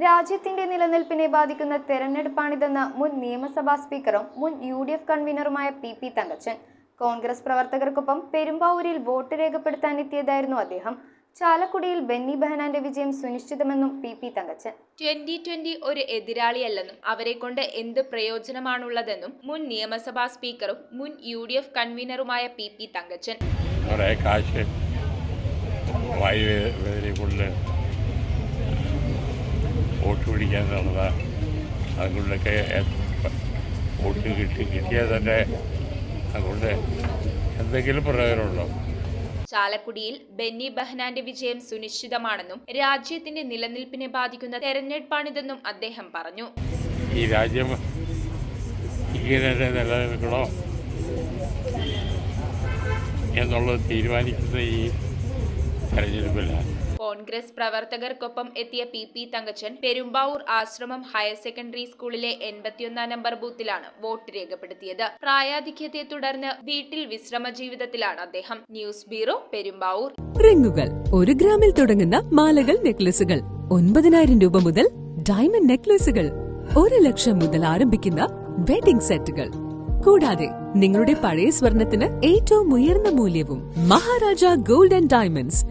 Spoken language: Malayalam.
രാജ്യത്തിന്റെ നിലനിൽപ്പിനെ ബാധിക്കുന്ന തെരഞ്ഞെടുപ്പാണിതെന്ന് മുൻ നിയമസഭാ സ്പീക്കറും മുൻ UDF കൺവീനറുമായ PP തങ്കച്ചൻ കോൺഗ്രസ് പ്രവർത്തകർക്കൊപ്പം പെരുമ്പാവൂരിൽ വോട്ട് രേഖപ്പെടുത്താനെത്തിയതായിരുന്നു അദ്ദേഹം. ചാലക്കുടിയിൽ ബെന്നി ബെഹനാന്റെ വിജയം സുനിശ്ചിതമെന്നും PP തങ്കച്ചൻ. 2020 ഒരു എതിരാളിയല്ലെന്നും അവരെക്കൊണ്ട് എന്ത് പ്രയോജനമാണുള്ളതെന്നും മുൻ നിയമസഭാ സ്പീക്കറും മുൻ UDF കൺവീനറുമായ PP തങ്കച്ചൻ. വോട്ട് പിടിക്കാനുള്ളതാ, അതുകൊണ്ടൊക്കെ വോട്ട് കിട്ടിയാൽ തന്നെ അതുകൊണ്ട് എന്തെങ്കിലും പ്രയോജനമുണ്ടോ? ചാലക്കുടിയിൽ ബെന്നി ബെഹനാന്റെ വിജയം സുനിശ്ചിതമാണെന്നും രാജ്യത്തിന്റെ നിലനിൽപ്പിനെ ബാധിക്കുന്ന തെരഞ്ഞെടുപ്പാണിതെന്നും അദ്ദേഹം പറഞ്ഞു. ഈ രാജ്യം ഇങ്ങനെ നിലനിൽക്കണോ എന്നുള്ളത് തീരുമാനിക്കുന്ന ഈ തെരഞ്ഞെടുപ്പിലാണ്. കോൺഗ്രസ് പ്രവർത്തകർക്കൊപ്പം എത്തിയ PP തങ്കച്ചൻ പെരുമ്പാവൂർ ആശ്രമം ഹയർ സെക്കൻഡറി സ്കൂളിലെ 81 നമ്പർ ബൂത്തിലാണ് വോട്ട് രേഖപ്പെടുത്തിയത്. പ്രായാധിക്യത്തെ തുടർന്ന് വീട്ടിൽ വിശ്രമ ജീവിതത്തിലാണ് അദ്ദേഹം. News bureau, Perumbavoor. റിങ്ങുകൾ 1 ഗ്രാമിൽ തുടങ്ങുന്ന മാലകൾ, നെക്ലസുകൾ 9,000 രൂപ മുതൽ ഡയമണ്ട് നെക്ലസുകൾ 1 ലക്ഷം മുതൽ ആരംഭിക്കുന്ന വെഡിംഗ് സെറ്റുകൾ, കൂടാതെ നിങ്ങളുടെ പഴയ സ്വർണത്തിന് ഏറ്റവും ഉയർന്ന മൂല്യവും. Maharaja gold and diamonds,